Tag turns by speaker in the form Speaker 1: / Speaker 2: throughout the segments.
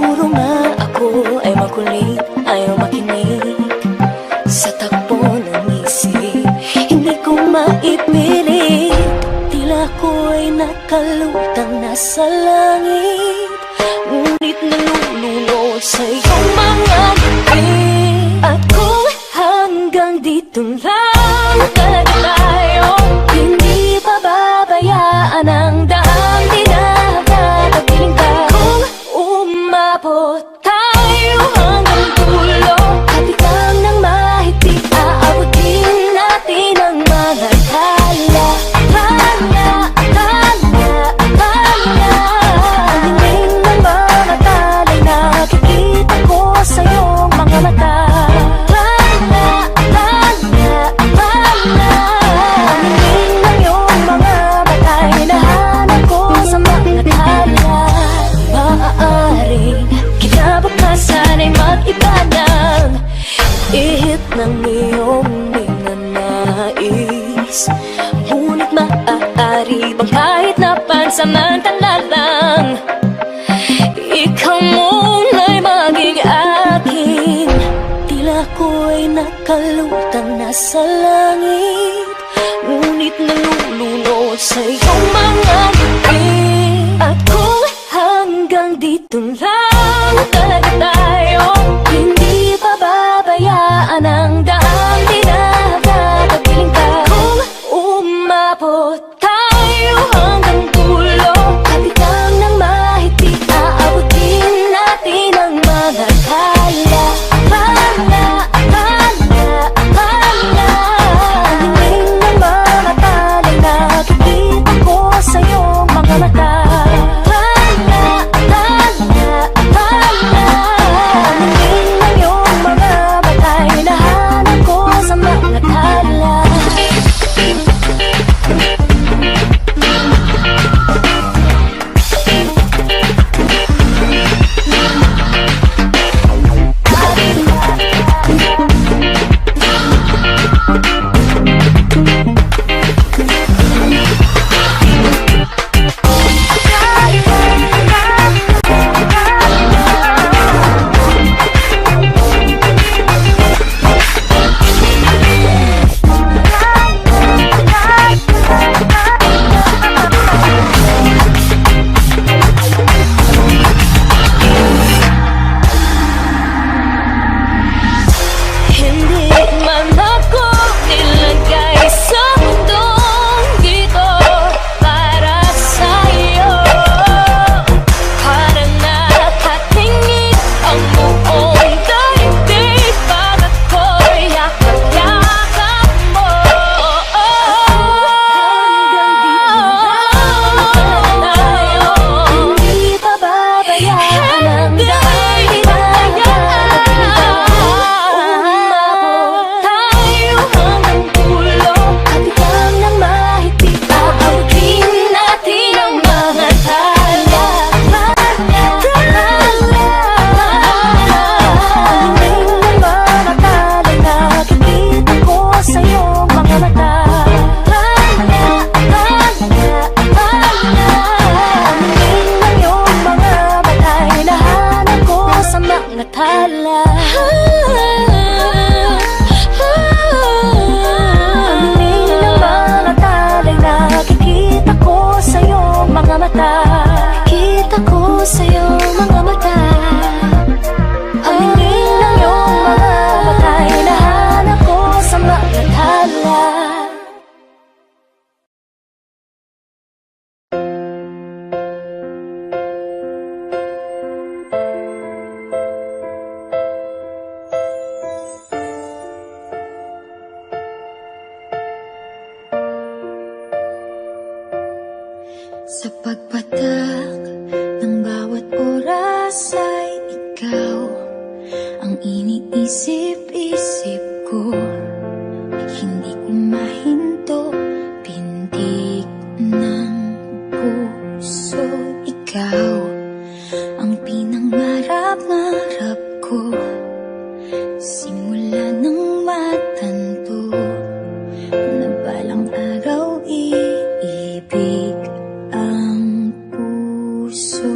Speaker 1: Siguro nga ako ay makulit, ayaw makinig sa takbo ng isip. Hindi ko maipilit, tila ko ay nakalutang nasa langit, ngunit nalulunod sa iyong mga ngiti. At kung hanggang dito lang talaga tayo, hindi pababayaan ang daang dinagatapiling ka. Kung umabot tayo hanggang dulo, kapitan ng mahigpit, aabutin natin ang mga tala. Tala, tala, tala. Tingin ng mga tala'y nakikita ko sa iyong mga mata. Tala, tala, tala. Tingin ng iyong mga mata'y hinahanap ko sa mga tala. Maaaring kinabukasan ay mag-iba ng ihip ng iyong ninanais, ngunit maaari bang kahit na pansamantala lang, ikaw muna'y maging akin. Tila ko ay nakalutang nasa langit, ngunit nalulunod sa iyong mga ngiti. At kung hanggang dito lang talaga tayo, hindi pababayaan ang daang dinagatapiling ka. Kung umabot tayo hanggang dulo, kapitan ng mahigpit, aabutin natin ang mga tala. Tala, tala, tala. Tingin ng mga tala'y nakikita ko sa iyong mga mata. Kita ko sa iyong mga mata. Ang tingin ng iyong mga mata'y hinahanap ko sa mga tala.
Speaker 2: Sa pagpatak ng bawat oras ay ikaw ang iniisip-isip ko. Hindi ko mahinto, pintig ng puso. Ikaw ang pinangarap-ngarap ko, simula nang matanto na balang araw iibig ang puso.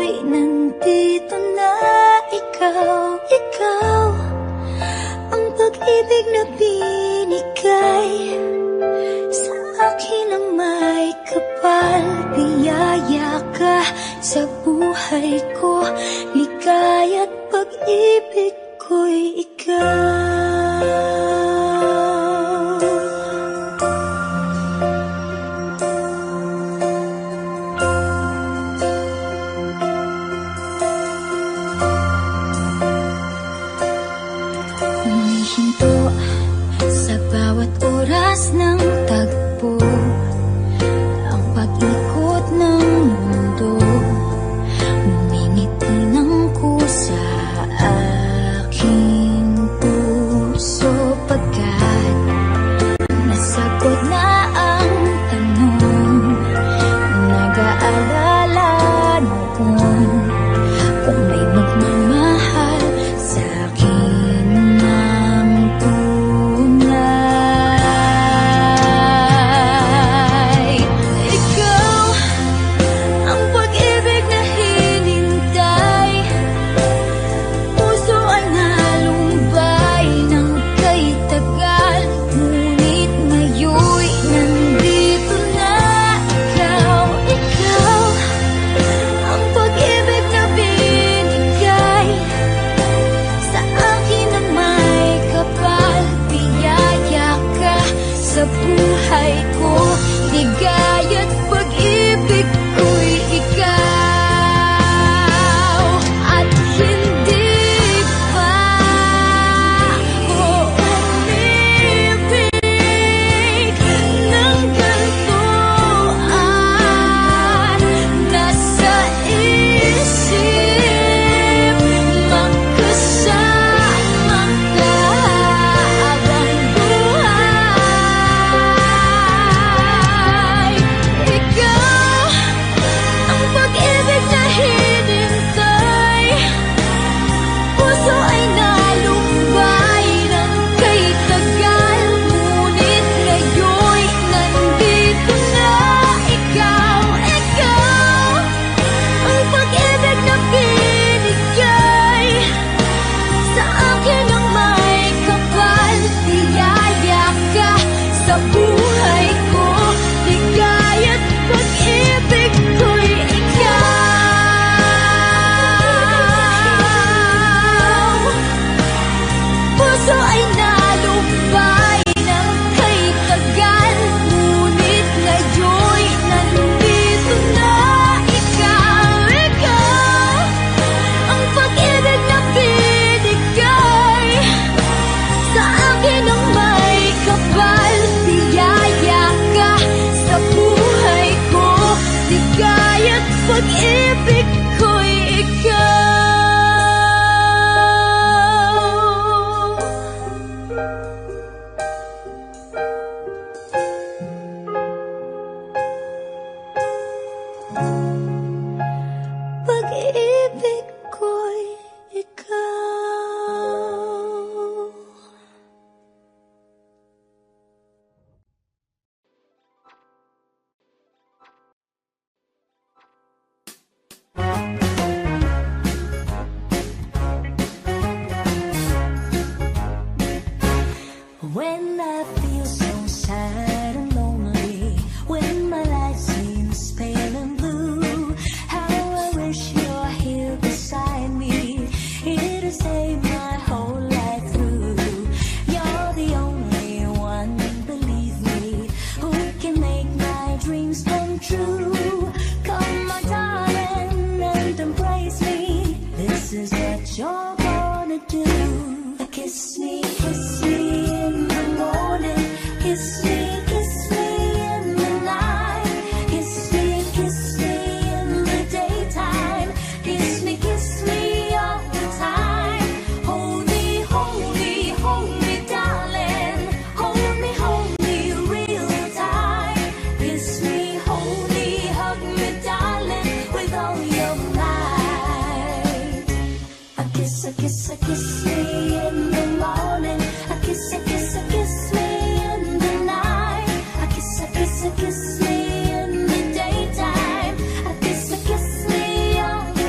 Speaker 2: ngayon nandito na. Ikaw ang pag-ibig na binigay sa akin ang may kapal. Biyaya ka sa buhay ko, ligaya't pag-ibig ko'y ikaw. Humihinto sa bawat oras ng tagpo, ang pag-ikot ng mundo, ngumingiti ng kusa aking puso. Pagkat nasagot na ang tanong, nag-aalala noon kung may magmamahal sa akin ng tunay. Ikaw ang pag-ibig na hinintay, puso ay nalumbay ng kay tagal, ngunit ngayon'y nandito na. Ikaw ang pag-ibig na binigay sa akin ang may kapal. Biyaya ka sa buhay ko, ligaya't pag-ibig ko'y ikaw. At hindi pa ako umibig ng ganito at nasa isip magkasama ka habang buhay. Ikaw ang pag-ibig na hinintay, puso ay nalumbay ng kay tagal, ngunit ngayon'y nandito na. Ikaw ang pag-ibig na binigay sa akin ang may kapal. Biyaya ka sa buhay ko, ligaya't pag-ibig ko'y ikaw. Puso ay nalumbay ng kay tagal, ngunit ngayon'y nandito na. Ikaw ang pag-ibig na binigay sa akin ang may kapal. Biyaya ka sa buhay ko, ligaya't pag-ibig ko'y ikaw. Pag-ibig ko'y ikaw.
Speaker 1: When I feel so sad and lonely, when my life seems pale and blue, how I wish you're here beside me, here to save my whole life through. You're the only one, believe me, who can make my dreams come true. Come, my darling, and embrace me. This is what you're gonna do. Kiss me in the morning. Kiss me in the night. Kiss me in the daytime. Kiss me all the time. Hold me, darling. Hold me real tight. Kiss me, hold me, hug me, darling, with all your might. A kiss me in the morning. A kiss me in the night. A kiss me in the daytime. A kiss me all the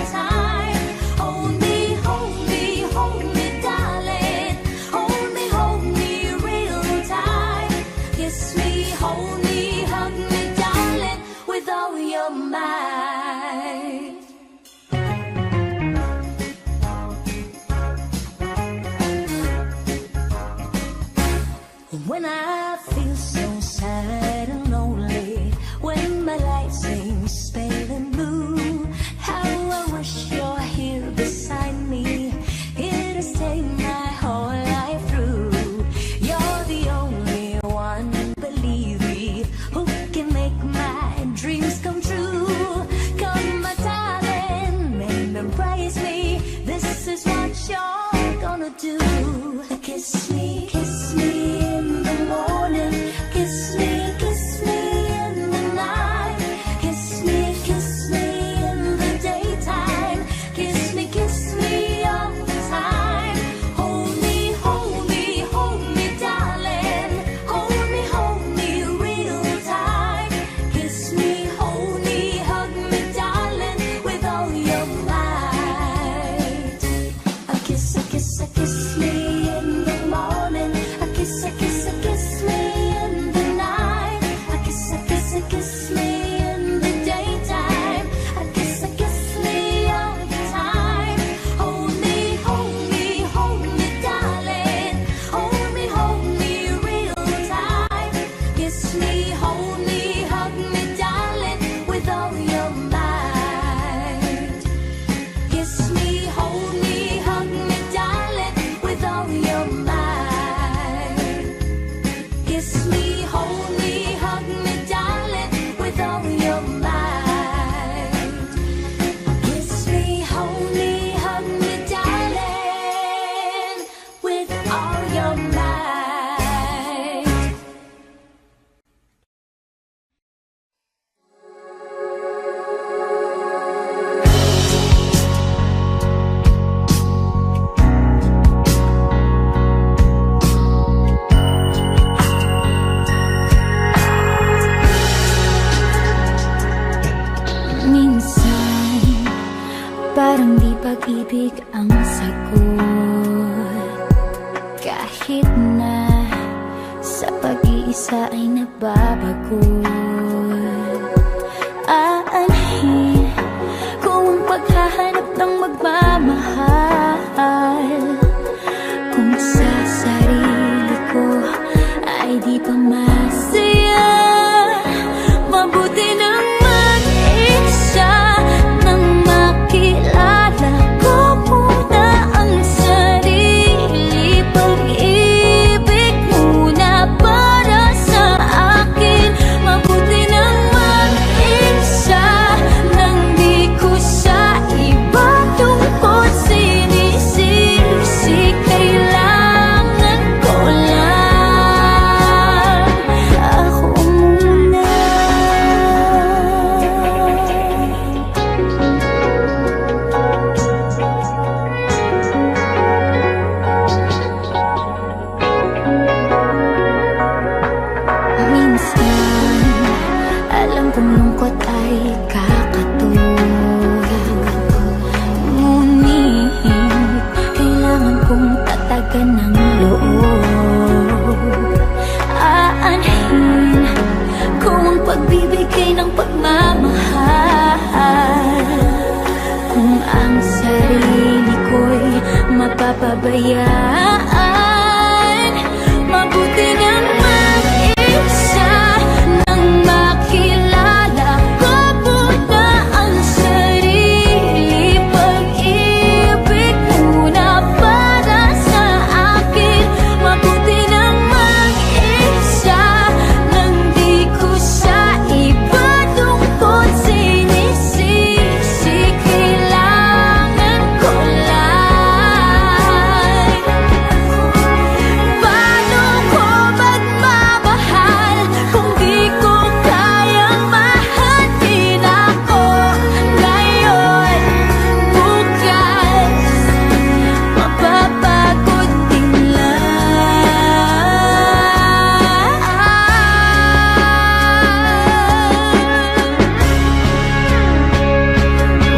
Speaker 1: Parang di pag-ibig ang sagot, kahit na sa pag-iisa ay nababago. Aanhin ko ang paghahanap ng magmamahal, kung sa sarili ko ay di pa masaya. Mabuti nang mag-isa nang makilala ko muna ang sarili. Pag-ibig muna para sa akin. Mabuti nang mag-isa nang di ko sa iba tungkol sinisisi. Kailangan ko lang ako muna. Minsan, alam kong lungkot ay kakatulog, ngunit kailangan kong tatagan ng loob. Aanhin ko ang pagbibigay ng pagmamahal, kung ang sarili ko'y mapapabayaan. Mabuti nang mag-isa nang makilala ko muna ang sarili. Pag-ibig muna para sa akin. Mabuti nang mag-isa nang di ko sa iba tungkol sinisisi. Kailangan ko lang. Paano ko magmamahal kung di ko kayang mahalin ako ngayon? Bukas mapapagod din lang.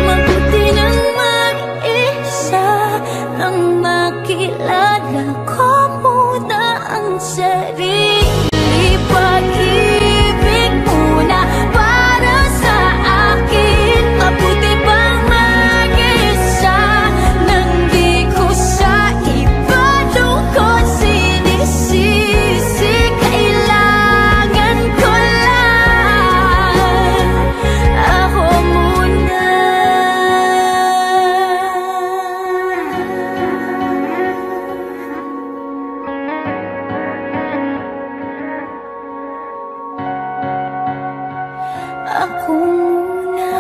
Speaker 1: Mabuti nang mag-isa nang makilala ko muna ang sarili. Pag-ibig muna para sa akin. Mabuti pang mag-isa nang di ko sa iba tungkol sinisisi. Kailangan ko lang ako muna. Ako muna.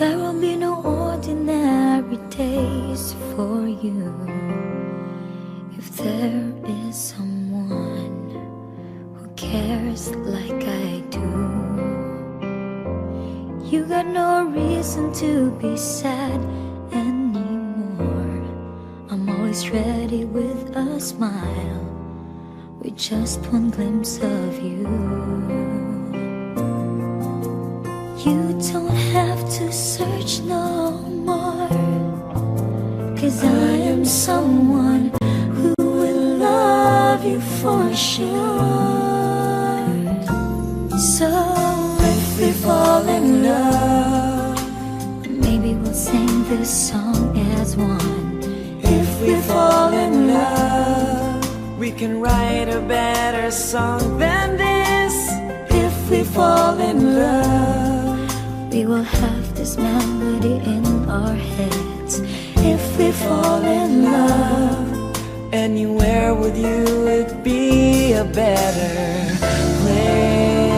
Speaker 1: There will be no ordinary days for you if there is someone who cares like I do. You got no reason to be sad anymore. I'm always ready with a smile, with just one glimpse of you. You don't have to search no more, 'cause I am someone who will love you for sure. So if we fall in love, maybe we'll sing this song as one.
Speaker 3: If we fall in love, we can write a better song than this. If we fall in love,
Speaker 1: We will have this melody in our heads.
Speaker 3: if we fall in love, anywhere with you would be a better place.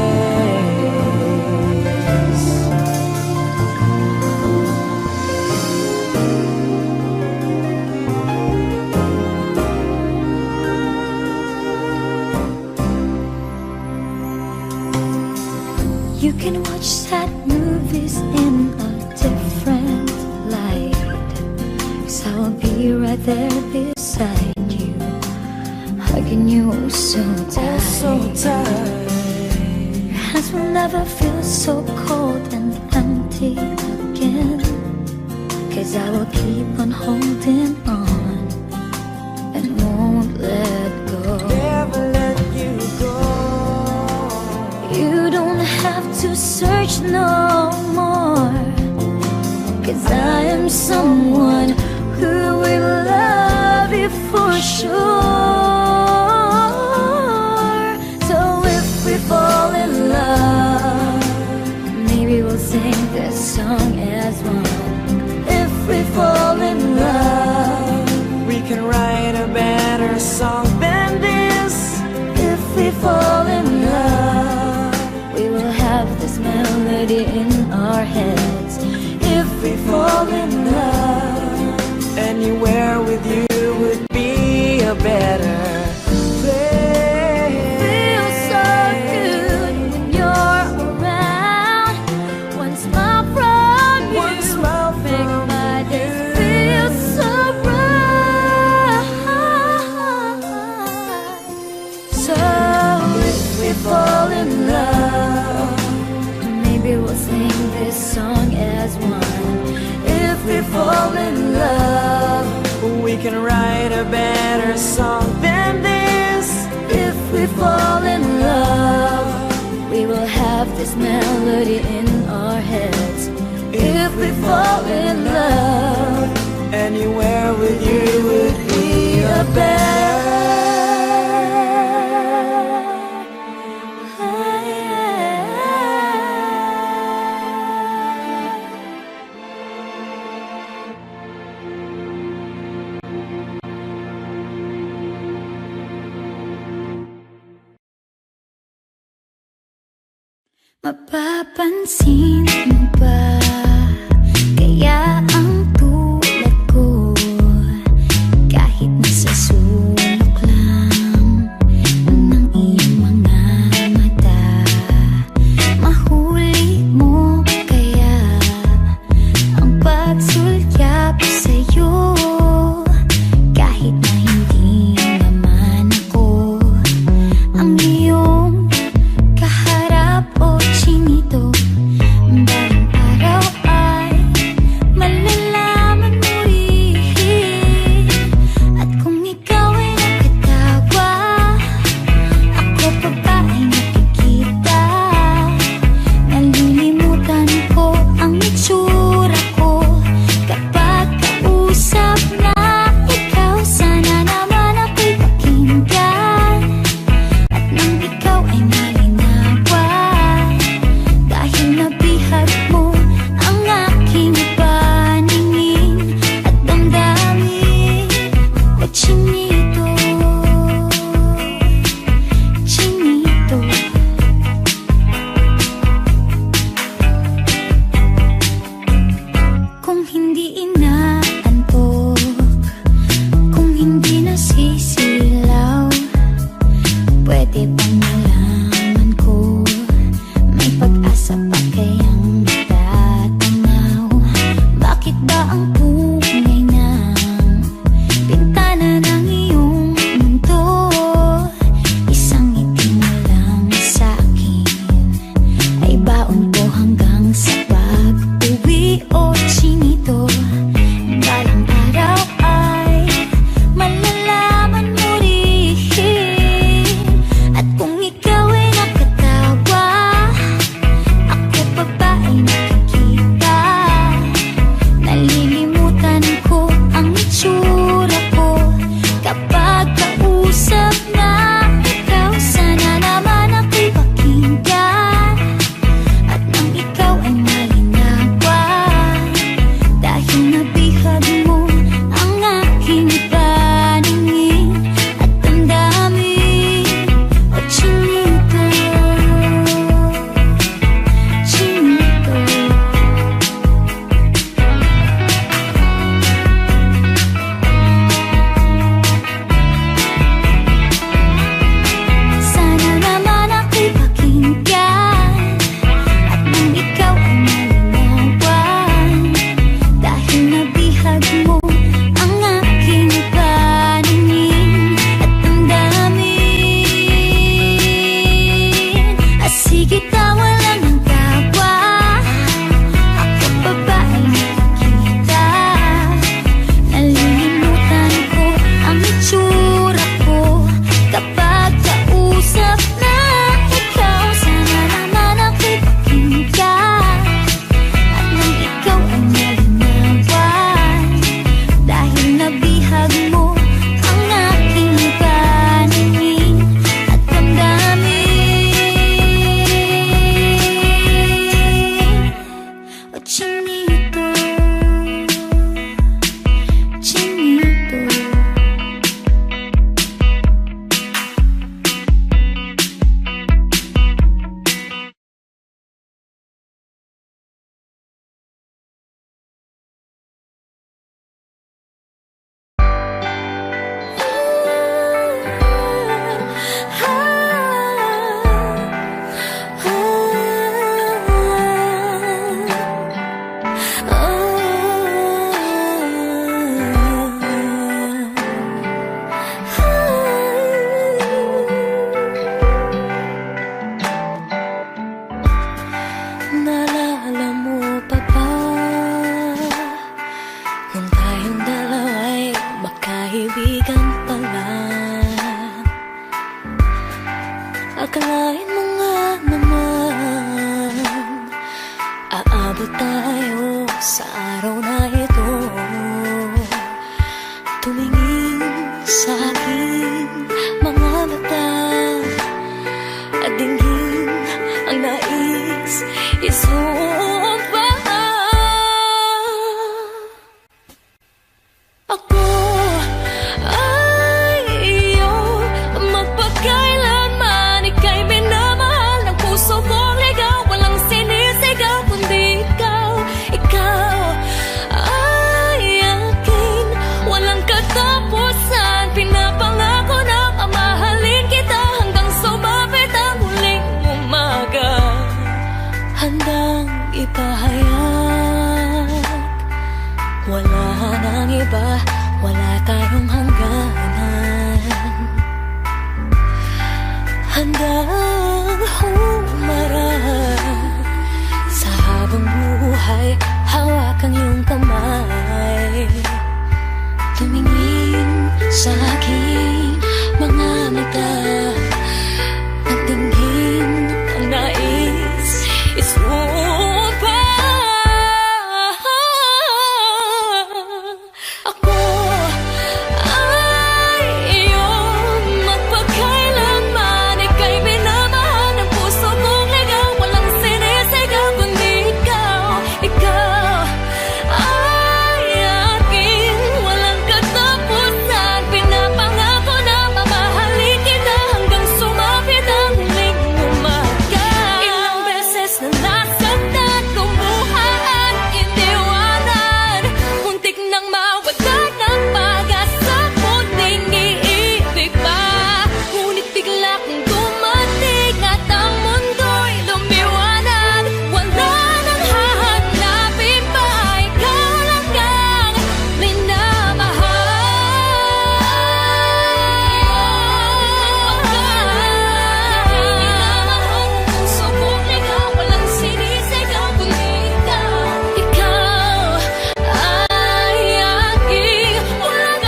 Speaker 2: there beside you, hugging you so tight.
Speaker 3: So tight.
Speaker 2: Your hands will never feel so cold and empty again, 'cause I will keep on holding on and won't let go.
Speaker 3: Never let you go.
Speaker 2: You don't have to search no more, 'cause I am someone who will love you for sure. So if we fall in love, maybe we'll sing this song as one. If we fall in love,
Speaker 3: We can write a better song than this.
Speaker 2: if we fall in love, we will have this melody in our heads. If we fall in love,
Speaker 3: Anywhere with you would be a better place.
Speaker 2: feels so good when you're around. One smile from you,
Speaker 3: One smile
Speaker 2: make
Speaker 3: from
Speaker 2: my days
Speaker 3: you.
Speaker 2: feel so bright. So if we fall in love, maybe we'll sing this song as one. If we fall in love,
Speaker 3: We can write a better song than this.
Speaker 2: if we fall in love, we will have this melody in our heads. If we fall in love,
Speaker 3: Anywhere with you would be a better.
Speaker 2: Mapapansin mo ba kaya ang tulad ko, kahit nasa sulok lang ng iyong mga mata, mahuli mo kaya ang pagsulyap sa'yo, kahit na hindi naman ako ang iyong kaharap o chinito. Balang araw ay malalaman mo rin, at kung ikaw ay nakatawa, ako pa ba ay nakikita? Nalilimutan ko ang itsura ko kapag kausap na ikaw. Sana naman ako'y pakinggan, at nang ikaw ay malinawan, dahil nabihag mo ang aking paningin at damdamin. O chinito, chinito, kung hindi inaantok, kung hindi nasisilaw, pwede bang malaman ko, may pag-asa pa kayang matatanaw? Bakit ba ang pungay ng bintana ng iyong mundo, isang ngiti mo lang sa'kin ay baon ko hanggang sa pag-uwi? O chinito, sa araw na ito. Tumingin sa aking mga mata at dinggin ang nais isuot pa. Ako ay iyo magpakailanman, ika'y minamahal ng puso kong ligaw. Walang sinisigaw kundi ikaw. Ikaw ay akin, walang katapusan. Pinapangako na mamahalin kita hanggang sumapit ang huling umaga. Handang ipahayag, wala nang iba, wala tayong hangganan. Handang humarap sa habang buhay, hawak ang iyong kamay. Tumingin sa aking mga mata at dinggin ang nais isuot pa. Ako ay iyong magpakailanman, ika'y minamahal ng puso kong ligaw. Walang sinisigaw kundi ikaw. Ikaw ay akin, walang katapusan. Pinapangako na mamahalin kita hanggang sumapit ang huling umaga. Ilang beses na nasaktan, lumuha at iniwanan, muntik nang mawagad ng pag-asa, munting iibig pa. Ngunit bigla kong dumating at ang mundo'y lumiwanag. Wala nang hahanapin pa, ikaw lang ang minamahal. Subok ligaw, walang sinisigaw kundi ikaw. Ikaw ay aking, walang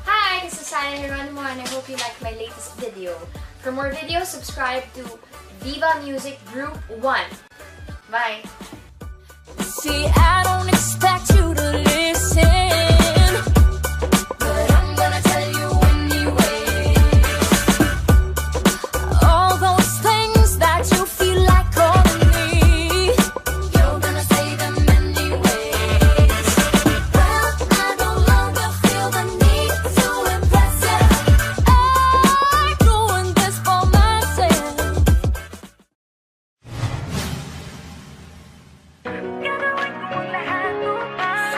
Speaker 4: Hi, this is Sana Geronimo and I hope you liked my latest video. For more videos, subscribe to Viva Music Group 1. Bye!
Speaker 2: See, I don't expect you to listen, but I'm gonna tell you anyway. All those things that you feel like calling me, you're gonna say them anyways. Well, I no longer feel the need to impress you. I'm doing this for myself. Gagawin ko ang lahat upang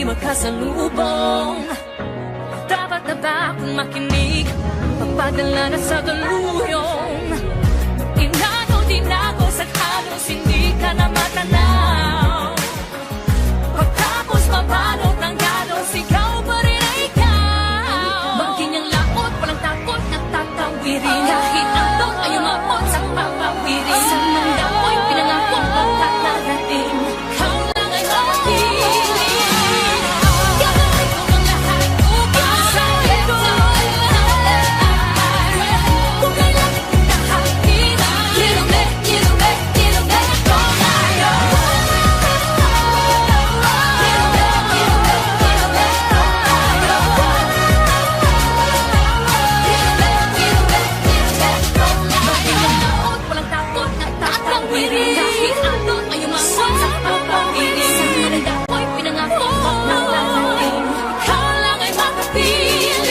Speaker 2: di makasalubong. Dapat na ba akong makinig? Pagpadala na sa daluyong. Inano din ako sa halos hindi ka na matanaw. Pagtapos mabalot ng galos, ikaw pa rin ay ikaw. Magkinyang laot, walang takot na tatawirin. Kahit ang doon ay umabot sa papawirin. Sa nanda ko'y pinangako pagkakarating. Ikaw lang ay makiling. Gagawin ko ang lahat upang sa'yo. Kung kailan kita hakinan, kilume, kilume, kilume ko tayo. Kilume, kilume, kilume ko tayo. Kilume, kilume, kilume ko tayo. Magkinyang laot, walang takot na tatawirin. Kahit ano ay umabot sa papawirin. Sa nanda ko'y pinangako pagkakarating. Ikaw lang ay makapiling.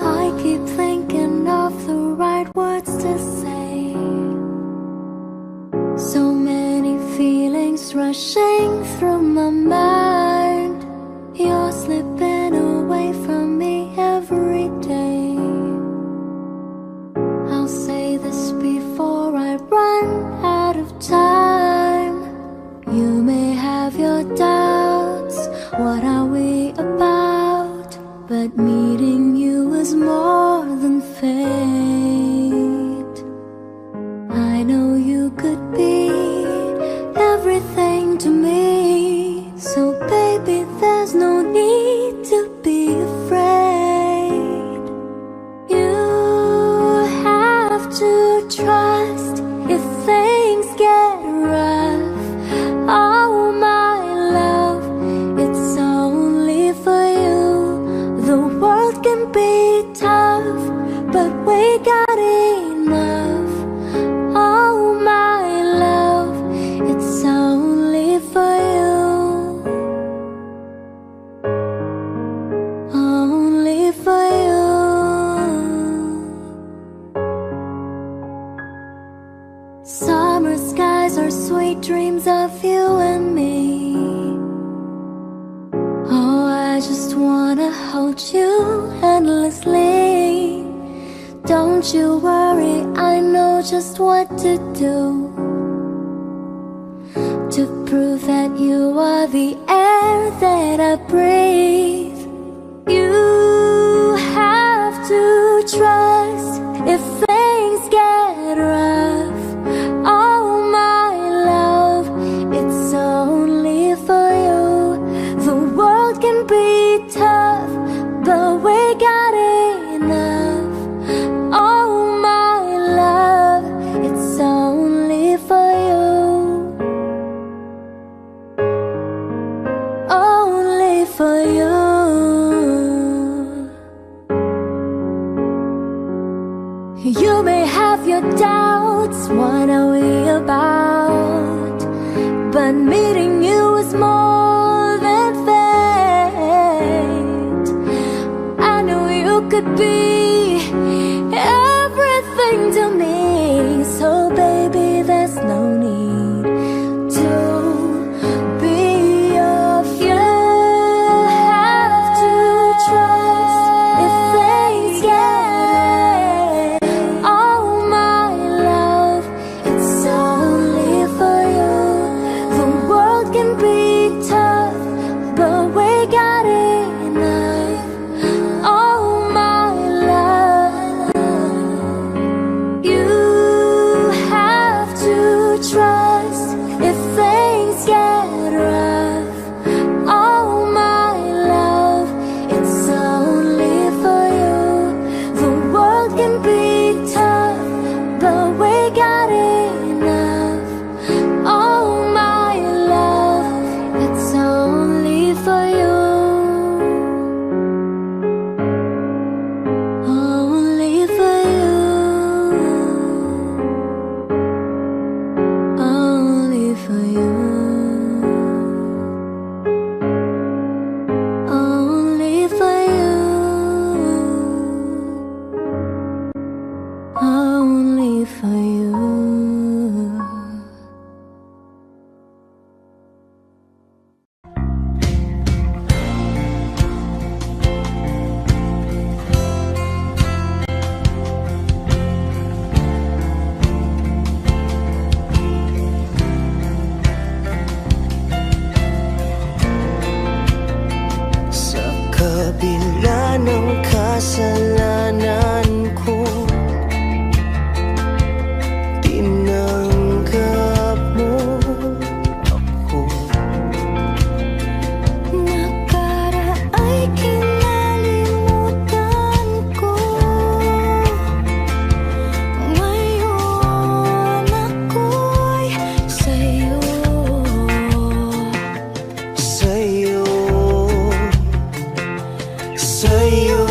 Speaker 1: I keep thinking of the right words to say. So many feelings rushing through my mind. You're slipping away from me every day. I'll say this before I run out of time. You may have your doubts, what are we about? But meeting you is more than fate. I know you could be everything to me. So baby, there's no need to be afraid. You have to trust if things get rough. Oh my love, it's only for you. The world can be tough, but we got enough. Oh my love, it's only for you. Only for you. Summer skies are sweet dreams of you and me. Oh, I just wanna hold you endlessly. Don't you worry, I know just what to do to prove that you are the air that I breathe. You have to trust if things get rough. Oh my love, it's only for you. The world can be tough, but we got enough. Oh my love, it's only for you. Only for you. You may have your doubts, what are we about? But meeting you is more than fate. I know you could be everything to me. So baby, there's no need to be afraid. You have to trust if things get. Oh my love, it's only for you. The world
Speaker 2: trust if things get rough. Oh my love, it's only for you. The world can be tough, but we got enough. Oh my love, it's only for you. Only for you. Only for you. Only for you. Only for you.
Speaker 3: Sa kabila ng kasalanan ko, tinanggap mo ako.
Speaker 2: Nakaraay kinalimutan ko. Ngayon ako'y sa'yo.
Speaker 3: Sa'yo, sa'yo,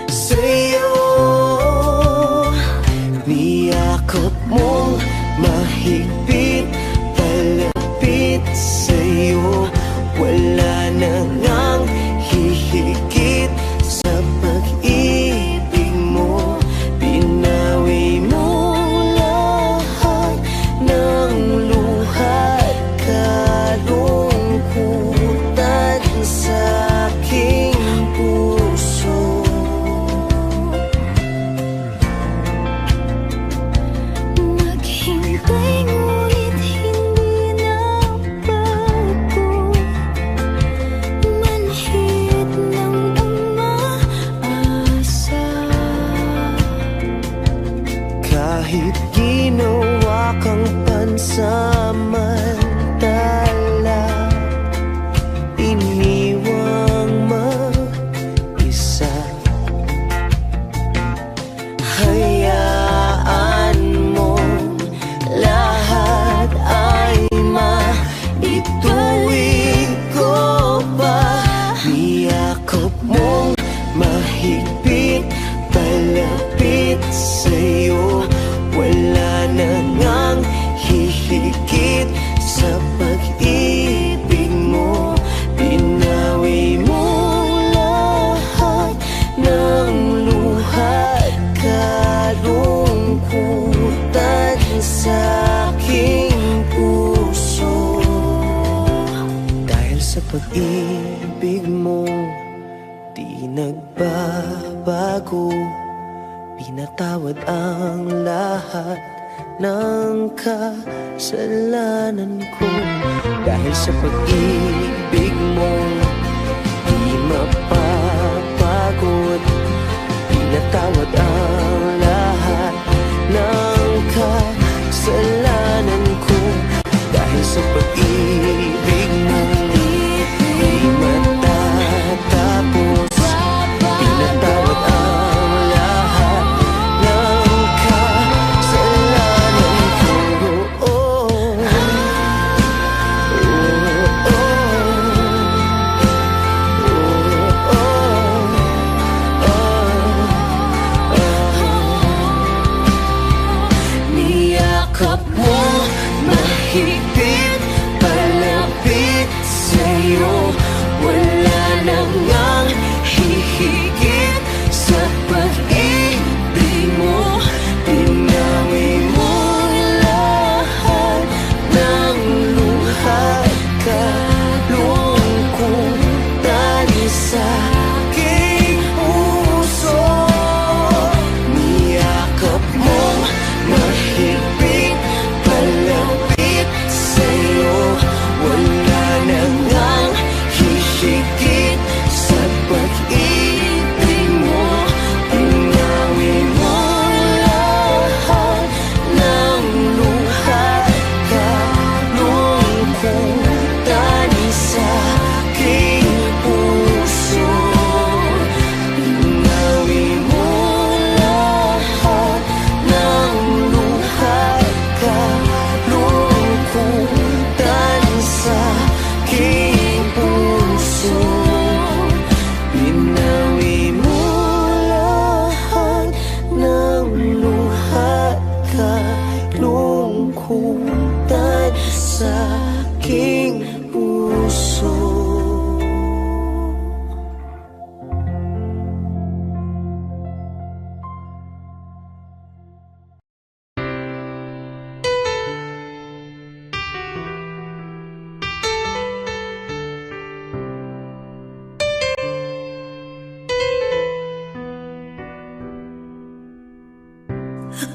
Speaker 3: sa'yo. Niyakap mong mahigpit, palapit sa'yo. Wala na ngang hihigit sa pag-ibig mo. Binawi mo lahat ng luha at kalungkutan sa aking puso.
Speaker 2: Naghintay ngunit hindi nabago. Manhid ng umaasa.
Speaker 3: Kahit ginawa kang pansamantala, iniwang mag-isa. Hayaan mo lahat ay maituwid ko pa. Niyakap mong mahigpit, palapit sa'yo. Wala na ngang hihigit sa pag-ibig mo. Binawi mo lahat ng luha at kalungkutan sa aking puso. Dahil sa pag-ibig mo, di nagbabago. Pinatawad ang lahat ng kasalanan ko. Dahil sa pag-ibig mo, di mapapagod. Pinatawad ang lahat ng kasalanan ko. Dahil sa pag-ibig mo, di matatapos. Pinatawad ang lahat ng kasalanan ko.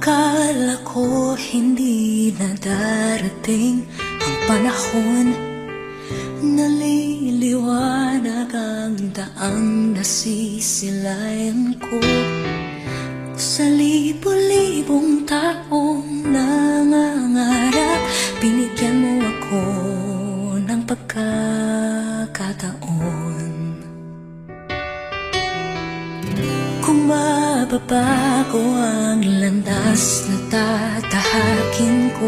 Speaker 1: Akala ko hindi na darating ang panahon, naliliwanag ang daang nasisilayan ko. Sa libo-libong taong nangangarap, binigyan mo ako ng pagkakataon. Kung mababago ang landas na tatahakin ko,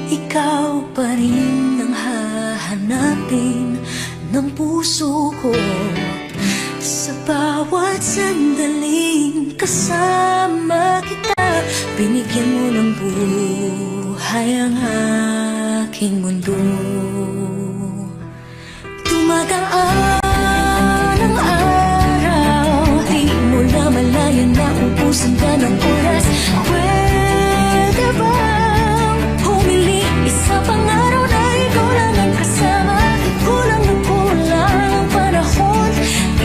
Speaker 1: ikaw pa rin ang hahanapin ng puso ko. Sa bawat sandaling kasama kita, binigyan mo ng buhay ang aking mundo. Dumadaan ang araw, di mo na malayan na ubusan ka ng oras. Pwede bang humiling isa pang araw na ikaw lang ang kasama? Kulang na kulang ang panahon,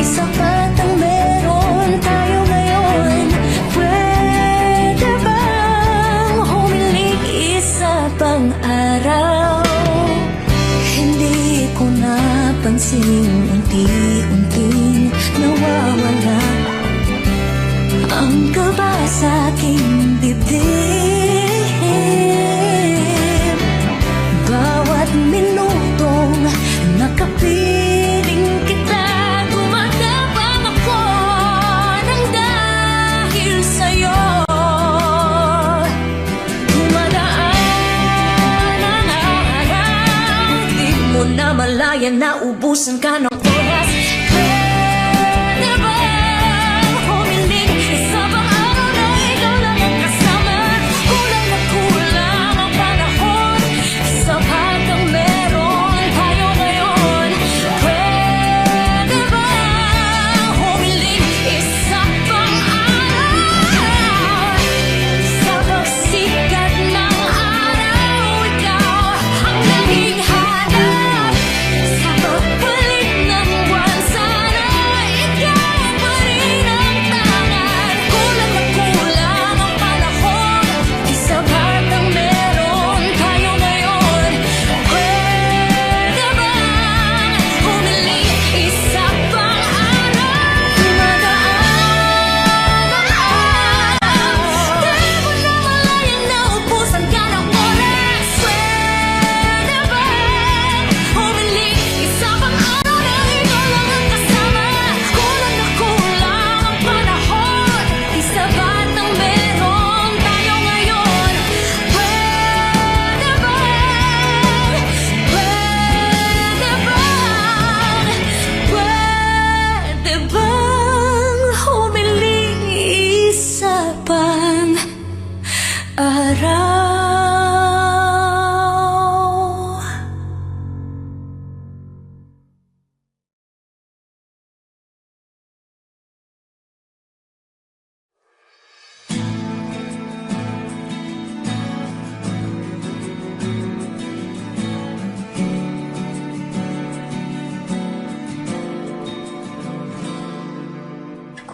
Speaker 1: isa pat ang meron tayo ngayon. Pwede bang humiling isa pang araw? Hindi ko napansin, unti-unting nawawala ang kaba sa aking dibdib. Bawat minutong nakapiling kita, gumagapang ako ng dahil sa'yo. Dumadaan ang araw, di mo na malayan na ubusan ka ng oras. Pwede bang humiling isa pang araw na ikaw lang ang kasama? Kulang na kulang ang panahon, sapat ang meron tayo ngayon. Pwede bang humiling isa pang araw? Sa pagsikat ng araw, ikaw ang naging hanap. Sa pagpalit ng buwan, sana ikaw pa rin ang tangan. Kulang na kulang ang panahon, isapat ang meron tayo ngayon. Pwede bang humiling isa pang araw? Dumadaan ang araw, di mo na malayan na ubusan ka ng oras. Pwede bang humiling isa pang araw na ikaw lang ang kasama? Kulang na kulang ang panahon, isapat ang meron tayo ngayon. Pwede bang humiling isa pang araw?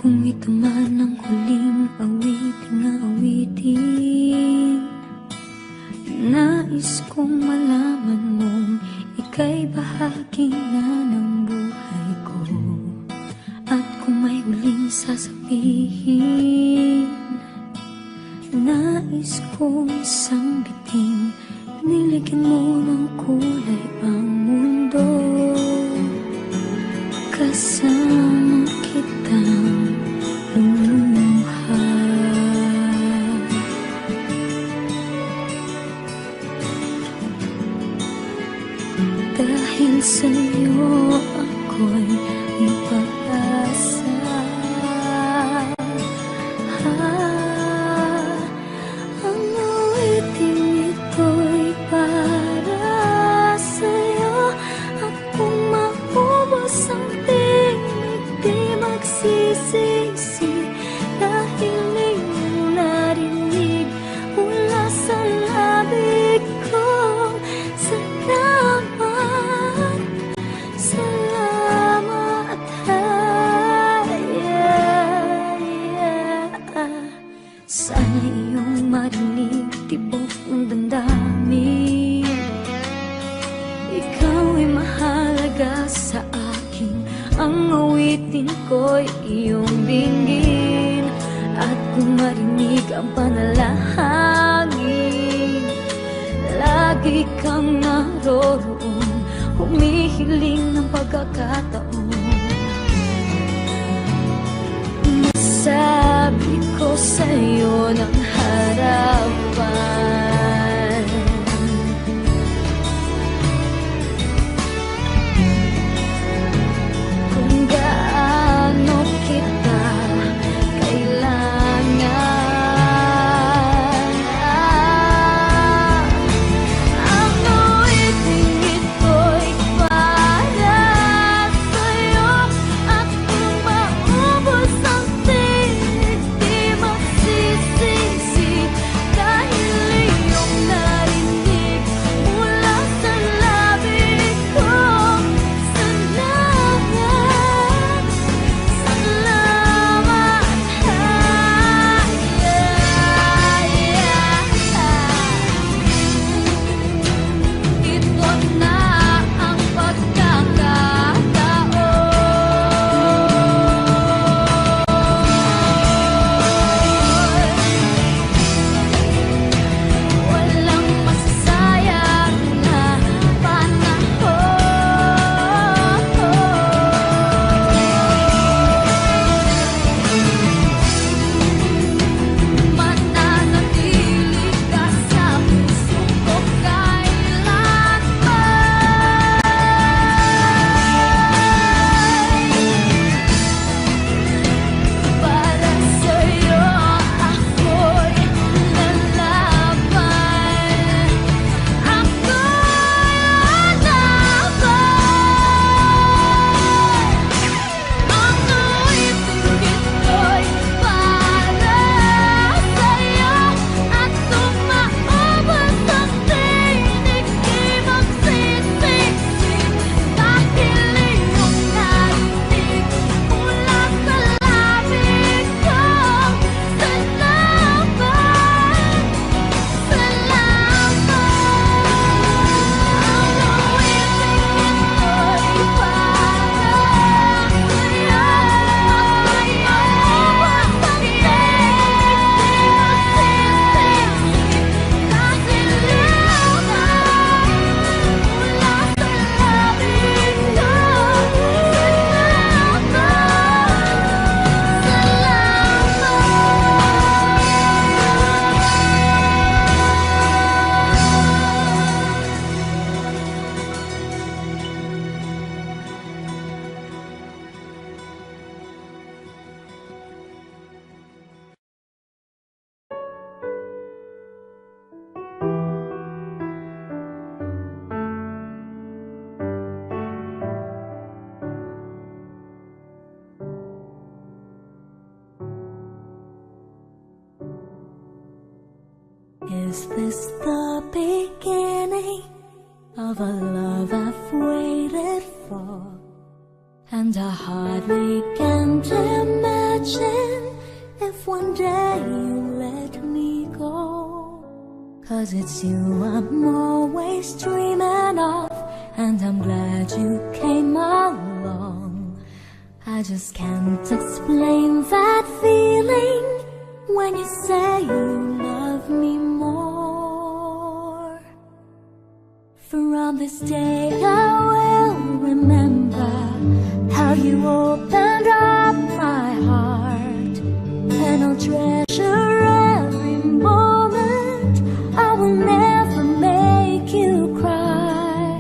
Speaker 1: Kung ito man ang huling awitin na awitin, nais kong malaman mong ika'y bahagi na ng buhay ko. At kung may huling sasabihin, nais kong isang biting, niligyan mo ng kulay ang mundo. Kasama kitang lumuha, dahil sa'yo ako'y may pag-asa. Ang awiting ito'y para sa'yo, at kung maubos ang tinig, di magsisisi, dahil iyong narinig mula sa labig ko. Salamat, salamat.
Speaker 2: kong marinig tibok ng damdamin. Ikaw ay mahalaga sa akin, ang awitin ko'y iyong binggin. At kung marinig ang panalangin, lagi kang naroroon, humihiling ng pagkakataon. Masabi ko sa'yo ng harapan, kung gaano kita kailangan. Ang awiting ito'y para sa'yo, at kung maubos ang tinig, di magsisisi, dahil iyong narinig mula sa labi ko. Salamat, salamat, ito na ang pagkakataon. Walang masasayang na panahon. Mananatili ka sa puso ko kailanman. Para sa'yo ako'y lalaban. Ako'y lalaban. Ang awiting ito'y para sa'yo, at kung maubos ang tinig, di magsisisi, dahil iyong narinig mula sa labi ko. Salamat, salamat. Ang awiting ito'y para sa'yo, at kung maubos ang
Speaker 1: Is this the beginning of a love I've waited for? And I hardly can imagine if one day you let me go. 'Cause it's you I'm always dreaming of, and I'm glad you came along. I just can't explain that feeling when you say you love me more. From this day I will remember how you opened up my heart, and I'll treasure every moment. I will never make you cry,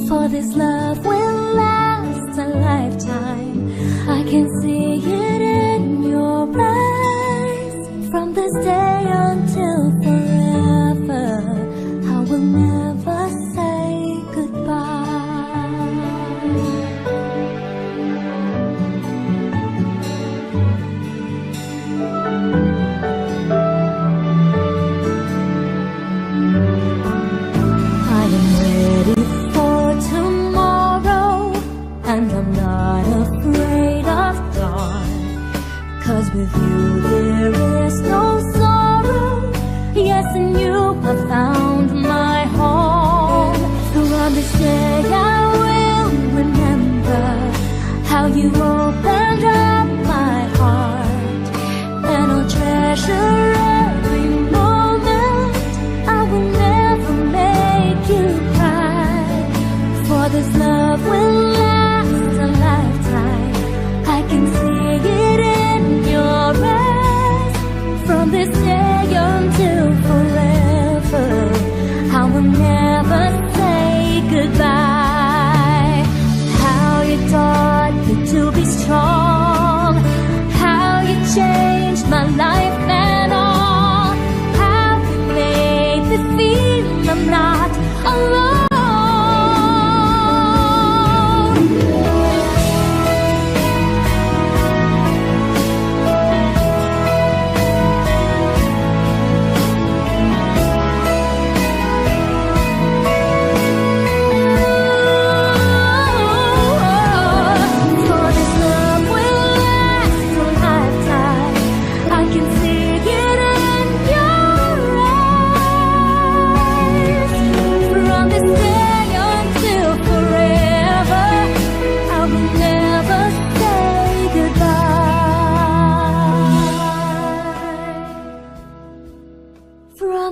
Speaker 1: for this love will last a lifetime. I can see it in your eyes. From this day until forever, I will never say goodbye. I am ready for tomorrow.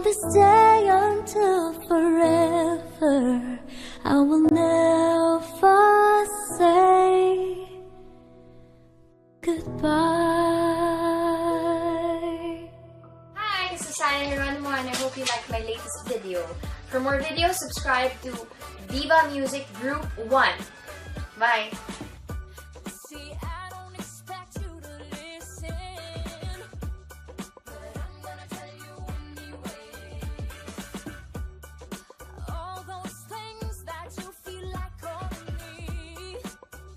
Speaker 2: from this day until forever, I will never say goodbye.
Speaker 4: Hi, this is Sana Geronimo and I hope you liked my latest video. For more videos, subscribe to Viva Music Group 1. Bye!
Speaker 1: See, I don't expect you to listen, but I'm gonna tell you anyway. All those things that you feel like calling me,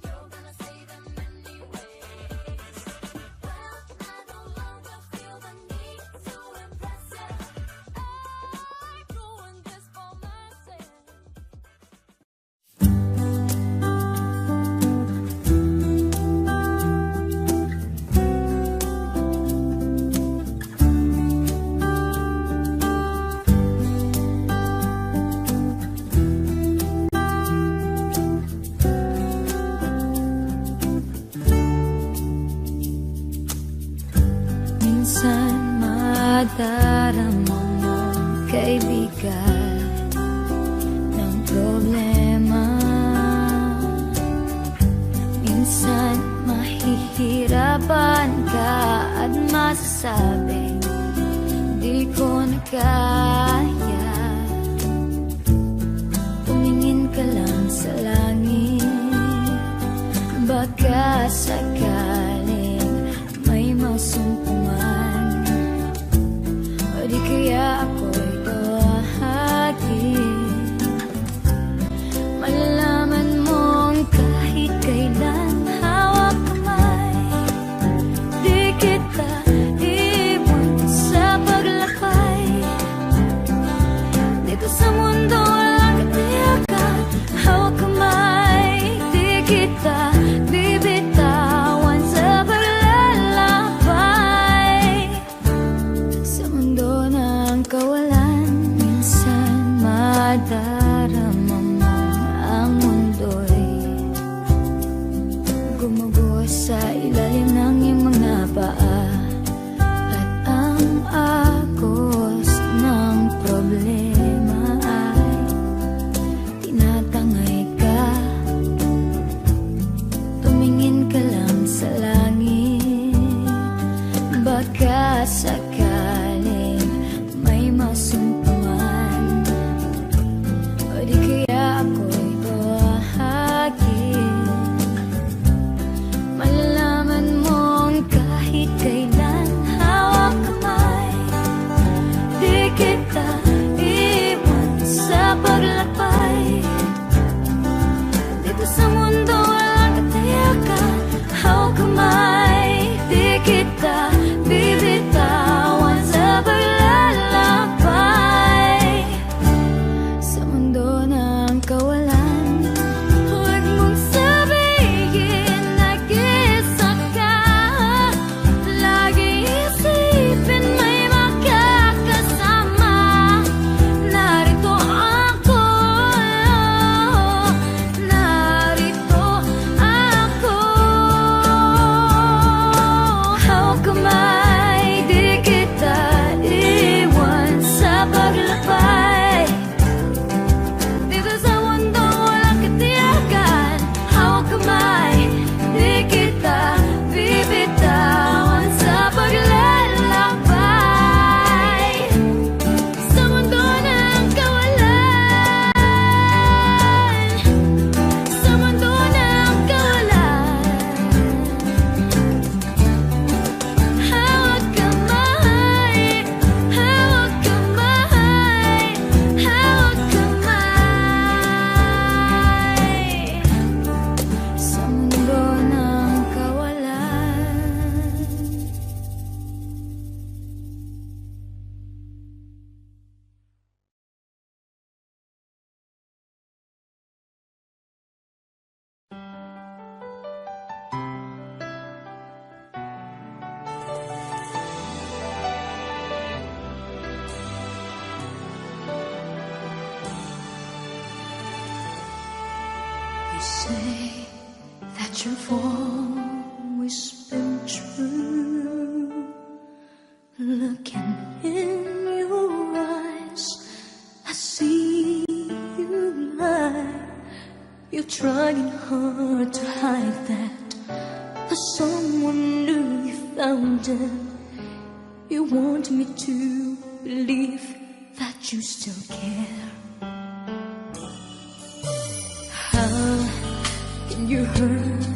Speaker 1: you're gonna say them anyways. Well, I no longer feel the need to impress you. I'm doing this for myself.
Speaker 2: Minsan madarama mong kaibigan ng problema. Minsan mahihirapan ka at masasabing di ko na kaya. Tumingin ka lang sa langit, baka sakaling may masumpungan, o di kaya ako'y bahagi. Malalaman mong kahit kailan hawak kamay, di kita iwan sa paglakbay. Dito sa mundo walang katiyakan, hawak kamay, di kita bibitawan sa paglalakbay. Sa mundo ng kawalan, minsan madarama mo ang mundo'y gumuguho sa ilalim ng iyong mga paa, at ang agos ng problema ay tinatangay ka. Tumingin ka lang sa langit, baka sakaling may masumpungan, o di kaya ako'y bahagi. Malalaman mong kahit kailan hawak kamay, di kita iwan sa paglakbay. Dito sa mundo walang katiyakan, hawak kamay, di kita bibitawan sa paglalakbay. Sa mundo ng kawalan, huwag mong sabihin nag-isa ka. Lagi isipin may makakasama. Narito ako, narito ako. Hawak kamay, di kita iwan sa paglakbay. Dito sa mundo walang katiyakan, hawak kamay, di kita bibitawan sa paglalakbay. Sa mundo ng kawalan, sa mundo ng kawalan, hawak kamay, hawak kamay, hawak kamay. Sa mundo ng kawalan. You say that you've always been true. Looking in your eyes,
Speaker 1: You're trying hard to hide that, but someone new you found it. You want me to believe that you still care. How can you hurt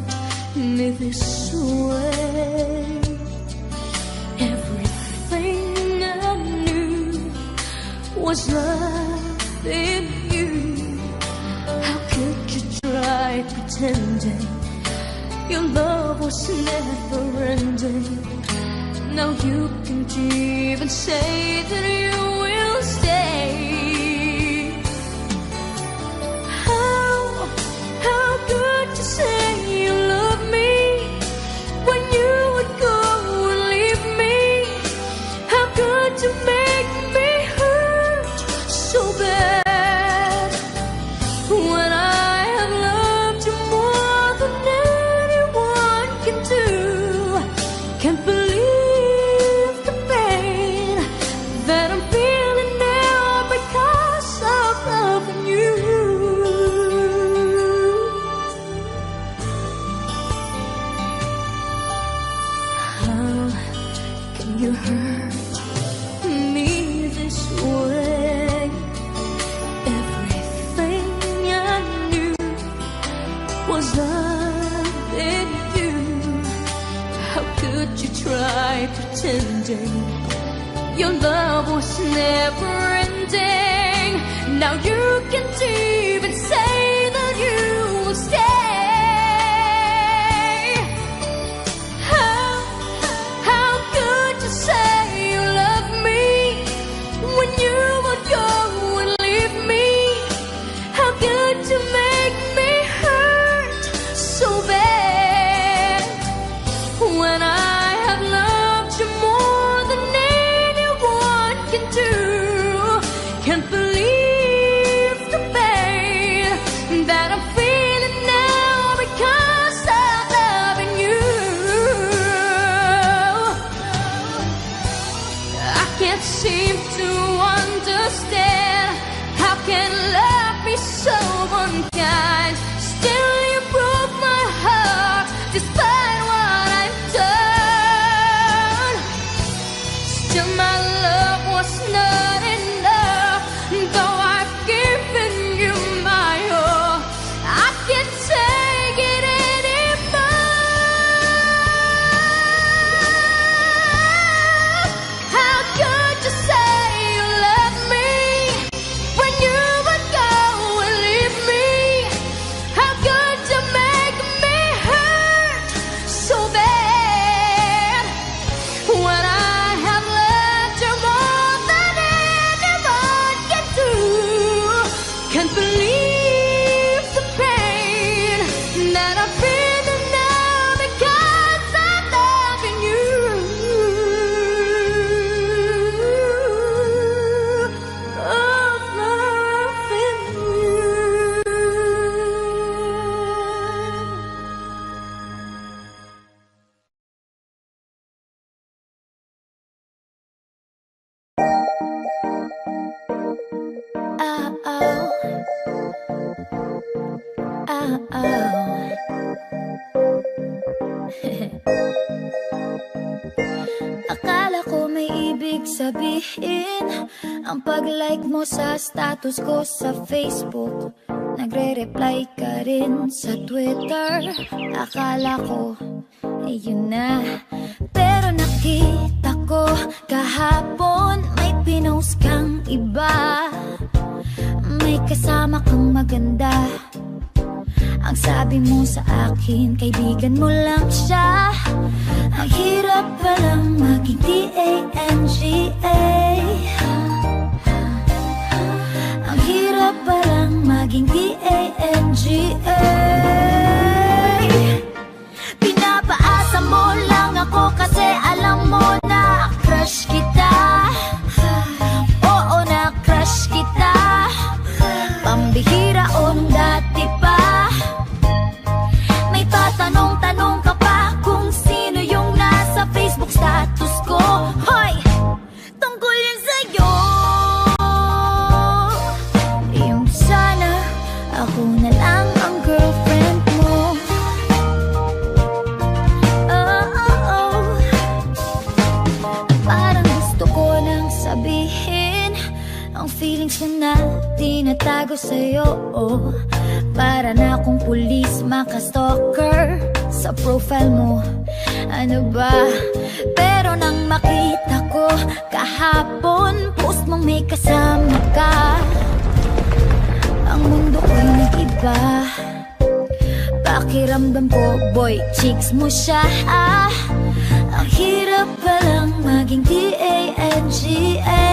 Speaker 1: me this way? Everything I knew was love in you. How could you try pretending your love was never ending? Now you can't even say that you will stay. How could you say you love me when you would go and leave me? How could you make me hurt so bad when I have loved you more than anyone can do? Can't believe the pain that I'm feeling now because of loving you. How can you hurt me this way? Everything I knew was love in you. How could you try pretending your love was never ending? Now you can't even say that you will stay. How could you say you love me when you would go and leave me? How could you make me hurt so bad when I have loved you more than anyone can do? Can't believe the pain that I'm feeling now because of loving you. I can't seem to understand how can love be so unkind. Still you broke my heart despite what I've done. Still my love was not enough, though I've given you my all. I can't take it anymore. How could you say you love me when you would go and leave me? How could you make me hurt so bad when I have loved you more than anyone can do? Can't believe the pain that I'm feeling now because I'm loving you. I'm loving you.
Speaker 2: Akala ko may ibig sabihin ang pag-like mo sa status ko sa Facebook. Nagre-reply ka rin sa Twitter. Akala ko, ayun na. Pero nakita ko kahapon may pinost kang iba. May kasama kang maganda. Ang sabi mo sa akin, kaibigan mo lang siya. Ang hirap palang maging D-A-N-G-A. Ang hirap palang maging D-A-N-G-A. Pinapaasa mo lang ako kasi alam mo na crush kita. Oo, na crush kita. Pambihira o nung dati pa. May tatanong-tanong ka pa kung sino yung nasa Facebook status ko. Hoy! Tungkol yan sa'yo. Ang feelings ko na tinatago sa'yo, oh. Para na akong pulis, maka-stalker sa profile mo. Ano ba? Pero nang makita ko kahapon, post mong may kasama ka, ang mundo ko'y nag-iba. Pakiramdam ko, boy, chicks mo siya, ah. Ang hirap palang maging T-A-N-G-A.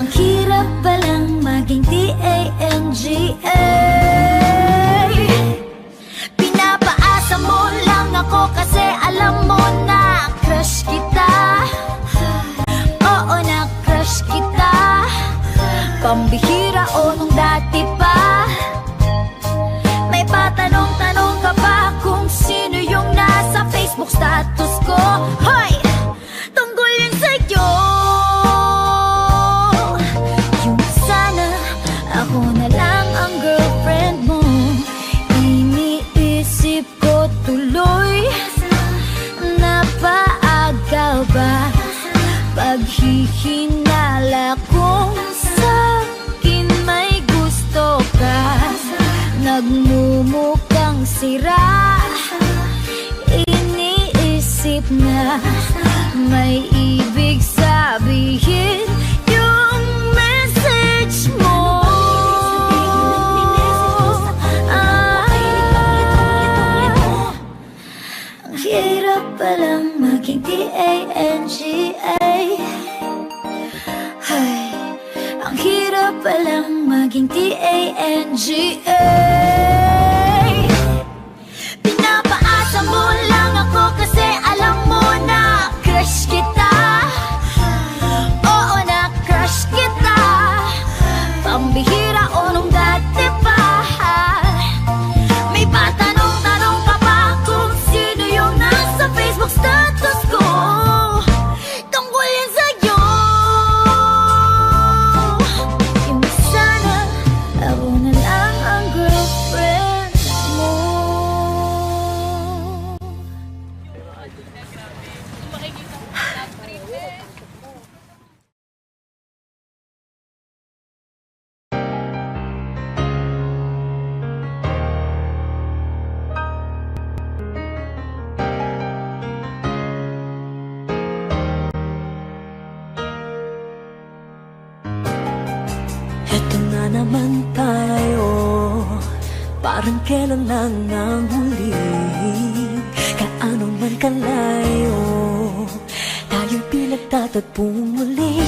Speaker 2: Ang hirap palang maging T-A-N-G-A. Pinapaasa mo lang ako kasi alam mo na crush kita. Oo, na crush kita. Pambihira o nung dati pa. May patanong-tanong ka ba kung sino yung nasa Facebook status ko? Hoy! Tungkol yun sa'yo. Yung sana ako na lang ang girlfriend mo. Iniisip ko tuloy, napaaga ba paghihinala kung sa'kin may gusto ka? Nagmumukhang sira, iniisip na may ibig sabihin yung message mo. Ang hirap palang maging T-A-N-G-A. Ay, ang hirap palang maging T-A-N-G-A. Pinapaasa mo lang ako kasi alam mo na crush kita. Oo, na crush kita. Pambihira o nung dati pa. May patanong-tanong ka ba kung sino yung nasa Facebook status ko? Tungkol yan sa'yo. Yung sana ako na lang ang girlfriend mo.
Speaker 3: Eto na naman tayo, parang kailan lang ang huli. Kaano man kalayo, tayo'y pinagtatagpong muli.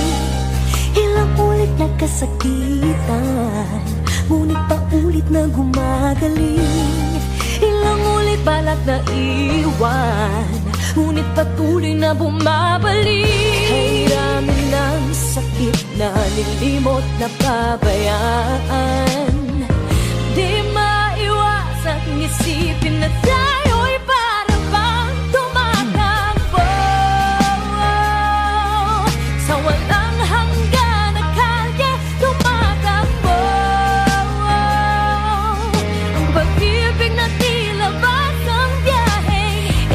Speaker 3: Ilang ulit nagkasakitan, ngunit paulit na gumagaling. Ilang ulit balak na iwan, ngunit patuloy na bumabalik. Hiramin ng sakit na nilimot na pabayaan. Di maiwasang isipin na tayo'y parang bang tumatakbo sa walang hanggan na kalye, tumatakbo. Ang pag-ibig na tila basang biyahe,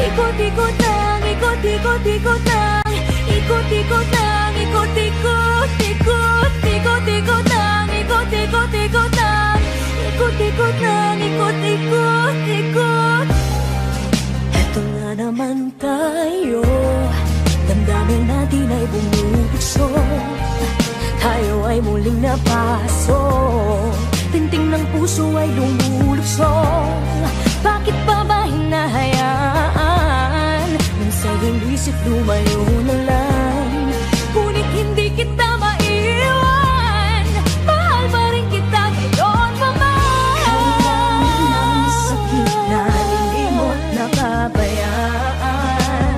Speaker 3: ikot-ikot lang, ikot-ikot-ikot lang, ikot-ikot lang, ikot-ikot, ikot, ikot-ikot lang, ikot-ikot-ikot lang, ikot-ikot lang, ikot-ikot, ikot. Eto nga naman tayo, damdamin natin ay bumubukso. Tayo ay muling napaso, tinting ng puso ay lumulukso. Bakit pa ba hinahayaan? Minsan yung isip lumayo na lang, ngunit hindi kita maiwan. Mahal pa rin kita ngayon, mama. Kailangan ng sakit na nilimot na pabayaan.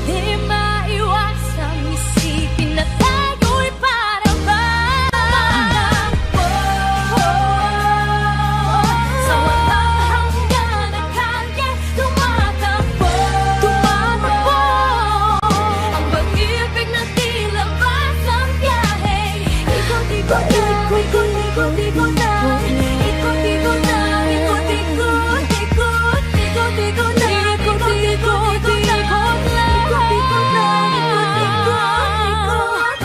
Speaker 3: Di maiwasang isipin na tayo'y parang bang sa walang hanggan na kalye, tumatakbo, tumatakbo. Ang pag-ibig na tila basang biyahe, ikot-ikot lang, ikot-ikot lang, ikot-ikot lang, ikot-ikot, ikot, ikot-ikot lang, ikot-ikot, ikot lang, ikot-ikot lang, ikot-ikot, ikot.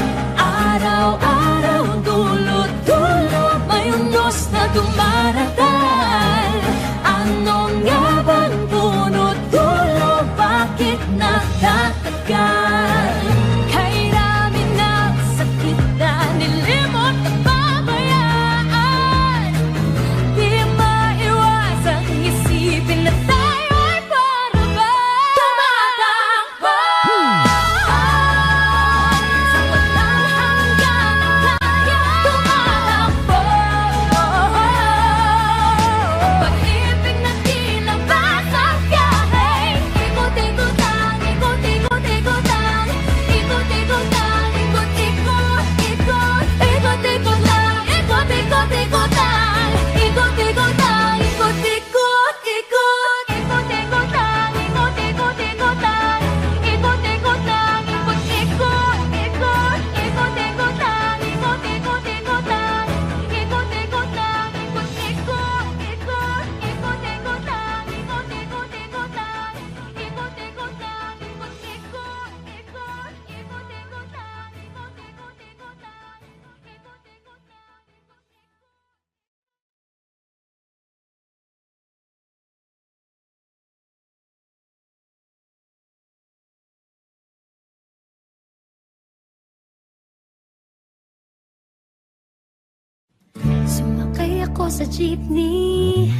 Speaker 2: ako sa jeepney,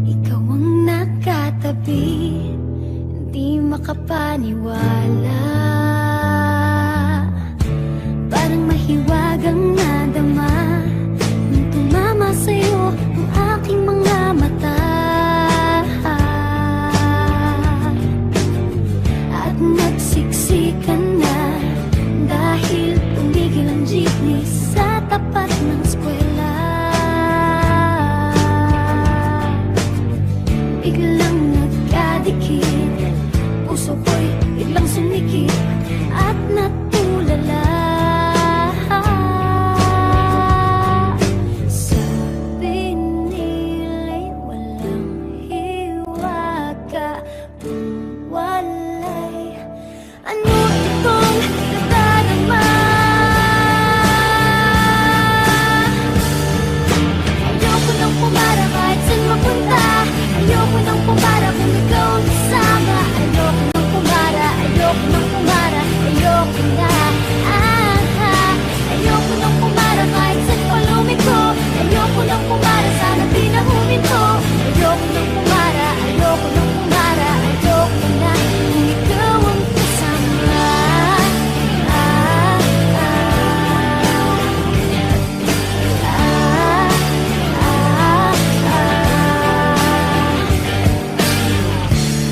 Speaker 2: ikaw ang nakatabi, hindi makapaniwala. Parang mahiwagang nadama nung tumama sa'yo ang aking mga mata. At nagsiksikan na dahil tumigil ang jeepney sa tapat ng eskwela. Biglang nagkadikit, puso ko'y biglang sumikip at natulala. Sabi nila'y walang hiwaga, walay ano itong nadadarama. Ayoko nang pumara kahit saan mapunta, ayoko nang pumara kung ikaw ang kasama. Ayoko nang pumara, ayoko nang pumara, ayoko na. Ayoko nang pumara kahit saan pa lumiko, ayoko nang pumara, sana di na huminto. Ayoko nang pumara, ayoko nang pumara, ayoko na kung ikaw ang kasama.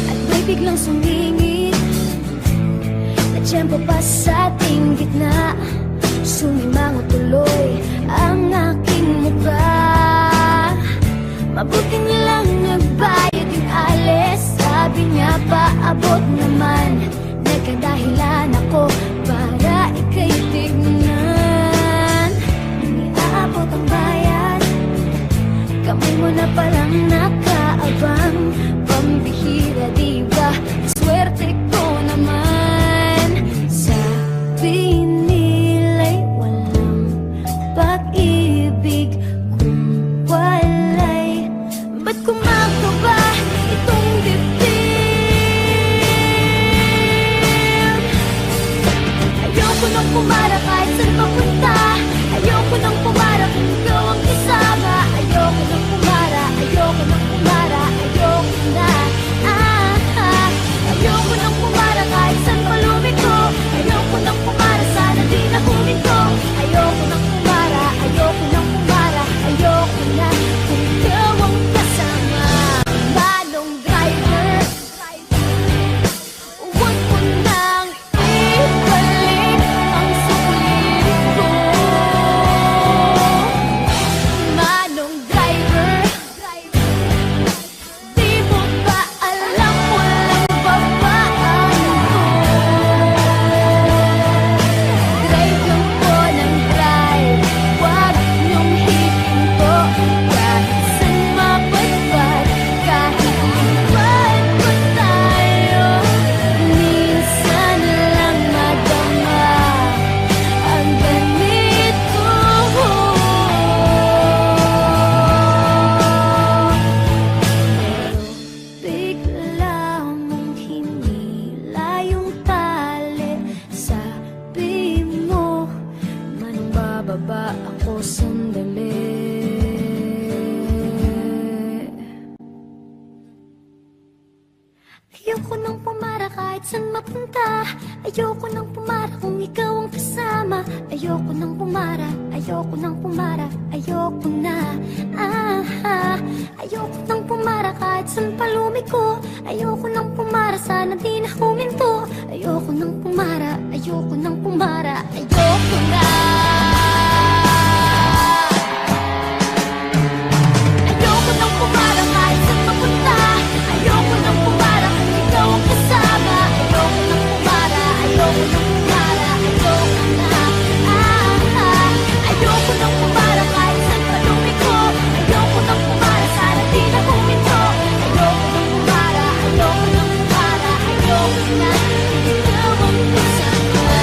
Speaker 2: At may biglang sumingit na tiyempo pa sa ating gitna. Sumimango tuloy ang aking mukha. Mabuti nilang nagbayad yung alis. Sabi niya paabot naman, nagkadahilan ako para ika'y tignan. Nung iaabot ang bayad, kamay mo na palang nakaabang. Pambihira diba, swerte ko naman. Sabi nila'y walang pag-ibig kung walay. Ba't kumakaba itong dibdib? Ayoko nang pumara kahit saan papunta, ayoko nang pumara kung ikaw ang kasama. Ayoko nang pumara, ayoko nang pumara, ayoko na. Ayoko nang pumara kahit saan pa lumiko, ayoko nang pumara, sana di na huminto. Ayoko nang pumara, ayoko nang pumara, ayoko na kung ikaw ang kasama. Manong driver, huwag mo nang ibalik ang sulit ko. Manong driver, di mo ba alam walang babaan ko? Drive lang po ng drive, huwag niyong hihinto. Kahit saan mapadpad, kahit lipat pa tayo, minsan lang madama ang ganito. Bigla mong hinila yung tali. Sabi mo, manong bababa ako sandali. Ayoko nang pumara kahit saan mapunta, ayoko nang pumara kung ikaw ang kasama. Ayoko nang pumara, ayoko nang pumara, ayoko na. Ayoko nang pumara kahit saan pa lumiko, ayoko nang pumara, sana di na huminto. Ayoko nang pumara, ayoko nang pumara, ayoko na. Ayoko nang pumara kahit saan mapunta, ayoko nang pumara kung ikaw ang kasama. Ayoko nang pumara, ayoko nang pumara, ayoko na. Ayoko nang pumara kahit saan pa lumiko, ayoko nang pumara, sana di na huminto. Ayoko nang pumara, ayoko nang pumara, ayoko na kung ikaw ang kasama.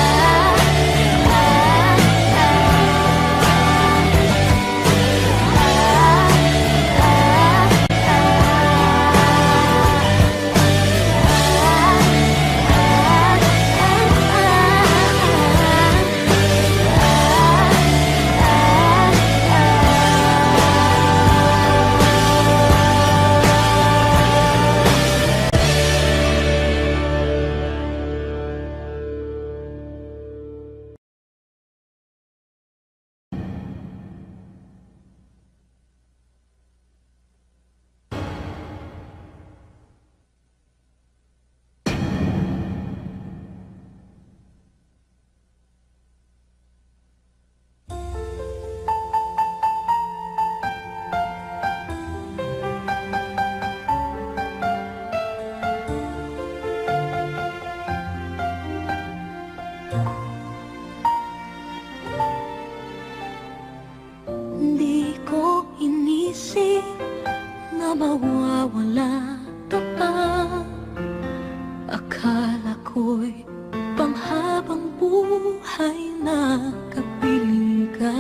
Speaker 1: nakapili ka.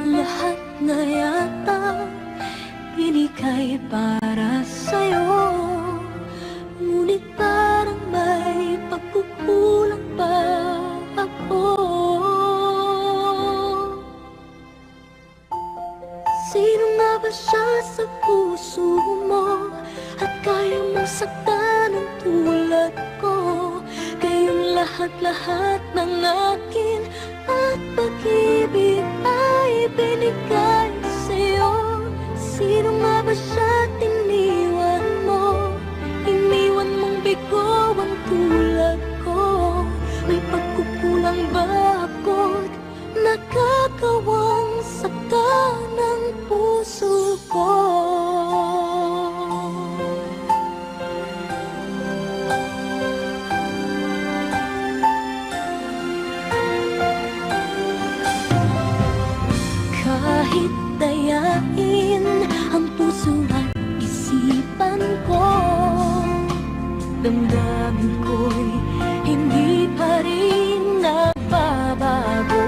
Speaker 1: Lahat na yata binigay para sa'yo, ngunit parang may pagkukulang pa ako. Sino nga ba siya sa puso mo at kaya mong saktan ng tulad ko? Kayong lahat-lahat ng akin at pag-ibig ay binigay sa'yo. Sino nga ba siya tiniwan mo? Iniwan mong bigo ang tulad ko. May pagkukulang ba ako't nakakawang saktan ng puso ko? Kahit dayain ang puso at isipan ko, damdamin ko'y hindi pa rin nagbabago.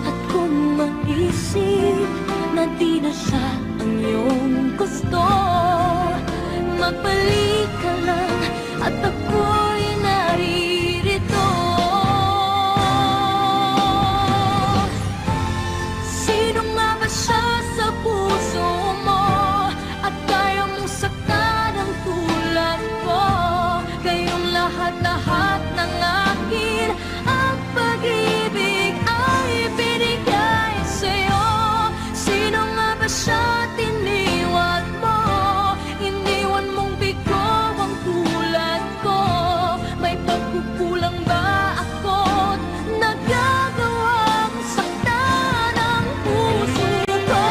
Speaker 1: At kung maisip na di na siya ang iyong gusto, magbalik ka lang at ako'y naririto. Sino nga ba siya sa puso mo at kaya mong saktan ang tulad ko? Kayong lahat-lahat ng akin ang pag-ibig ay binigay sa'yo. Sino nga ba siya tiniwan mo? Iniwan mong bigo ang tulad ko. May pagkukulang ba ako't nagagawang saktan ang puso ko?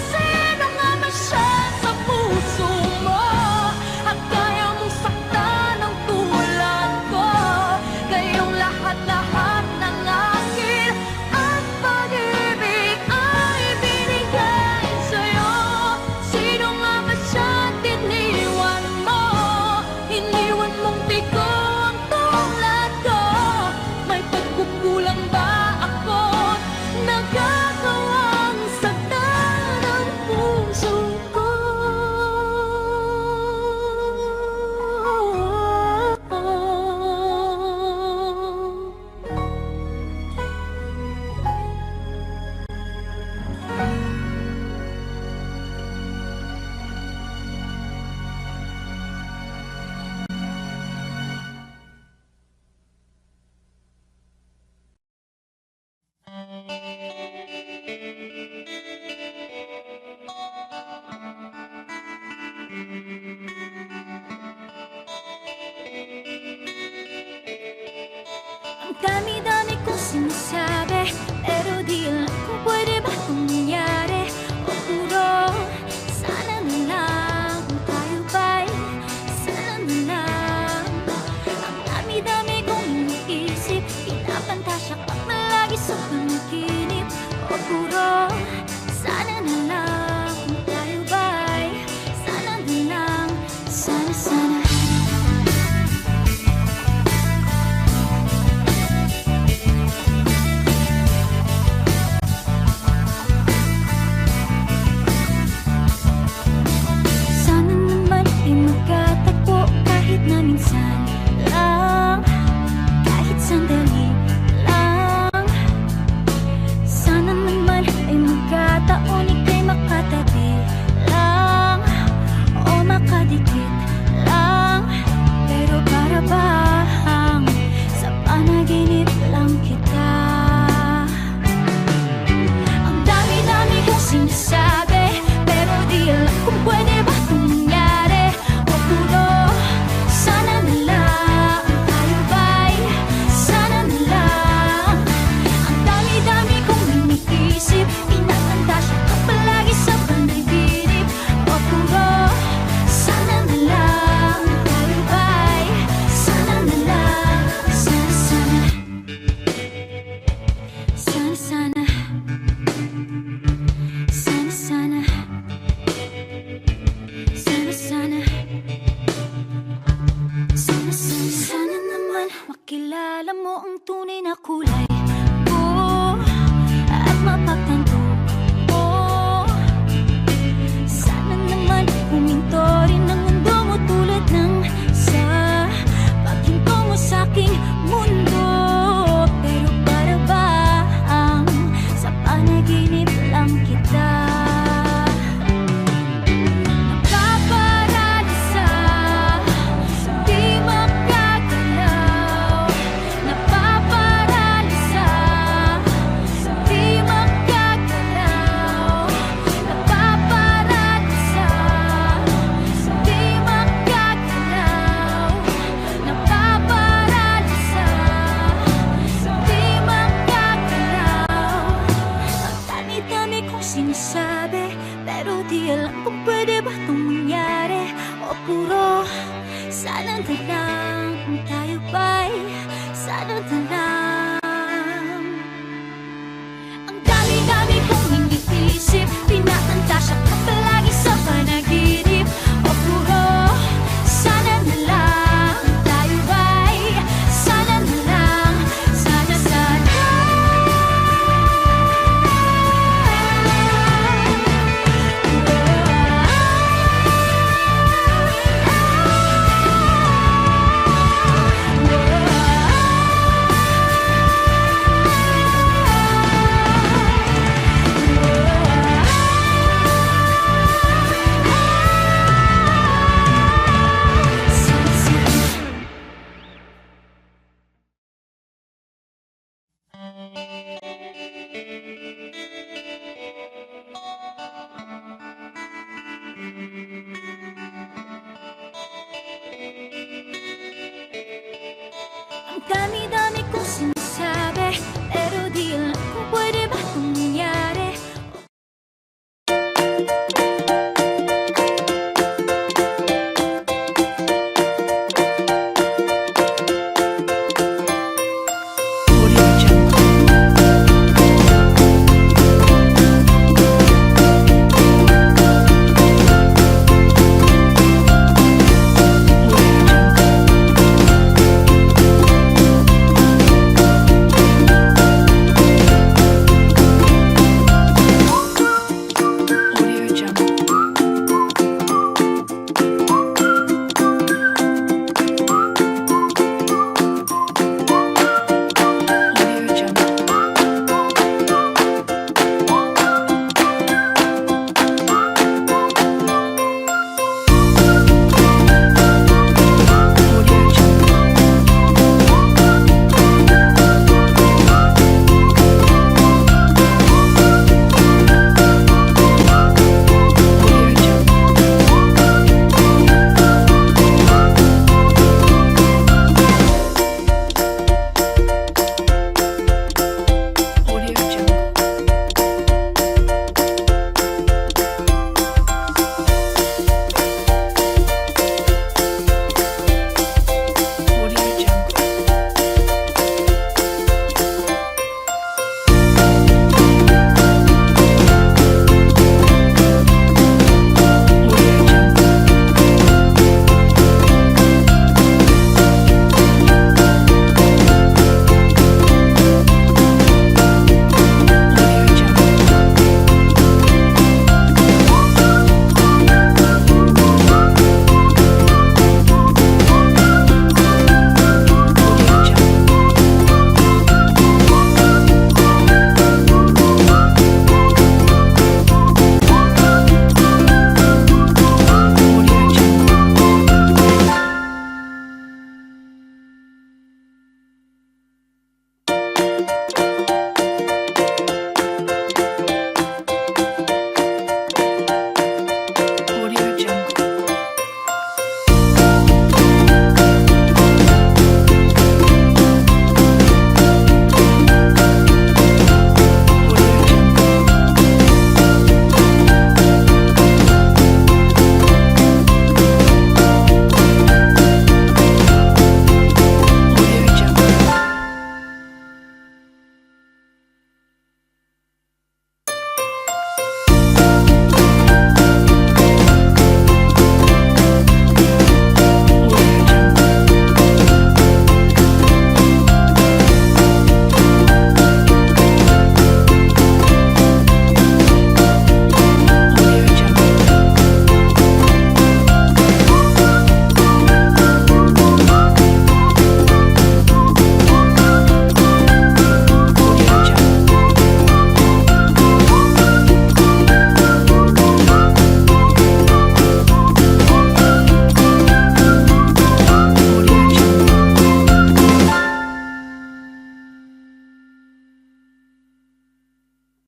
Speaker 1: Sino nga ba siya sa puso mo at kaya mong saktan ang tulad ko? Kayong lahat-lahat ng akin at pag-ibig ay binigay sa'yo. Sino nga ba siya tiniwan mo? Iniwan mong bigo ang tulad ko. May pagkukulang ba ako't nagagawang saktan ang puso ko? Ang dami-dami kong sinasabi, pero di alam kung pwede ba itong mangyari. O puro, sana na lang kung tayo ba'y sana na lang. Ang dami-dami kong iniisip, pinapantasya ka na lagi sa panaginip. O puro, sana na lang kung tayo ba'y sana na lang. Sana, sana. Sana naman ay magkatagpo kahit na minsan lang, kahit sandali lang. Sana naman ay magkataon ika'y makatabi lang o makadikit lang. Pero para bang sa panaginip lang kita. Ang dami-dami kong sinasabi, pero di alam kung pwede ba itong mangyari. O puro, sana na lang.
Speaker 2: Sana naman makilala mo ang tunay na kulay ko at mapagtanto mo. Sana naman huminto rin ang mundo mo tulad ng sa paghinto mo sa'king mundo. Pero para bang sa panaginip lang kita napaparalisa, di makagalaw. Napaparalisa, di makagalaw. Napaparalisa, di makagalaw. Napaparalisa, di makagalaw. Ang dami-dami kong sinasabi, pero di alam kung pwede ba itong mangyari. O puro sana na lang kung tayo ba'y sana na lang. Ang dami-dami kong iniisip, tinatantasya ka palagi sa panaginip. O puro sana na lang tayo ba'y sana na lang. Sana, sana. Ang dami-dami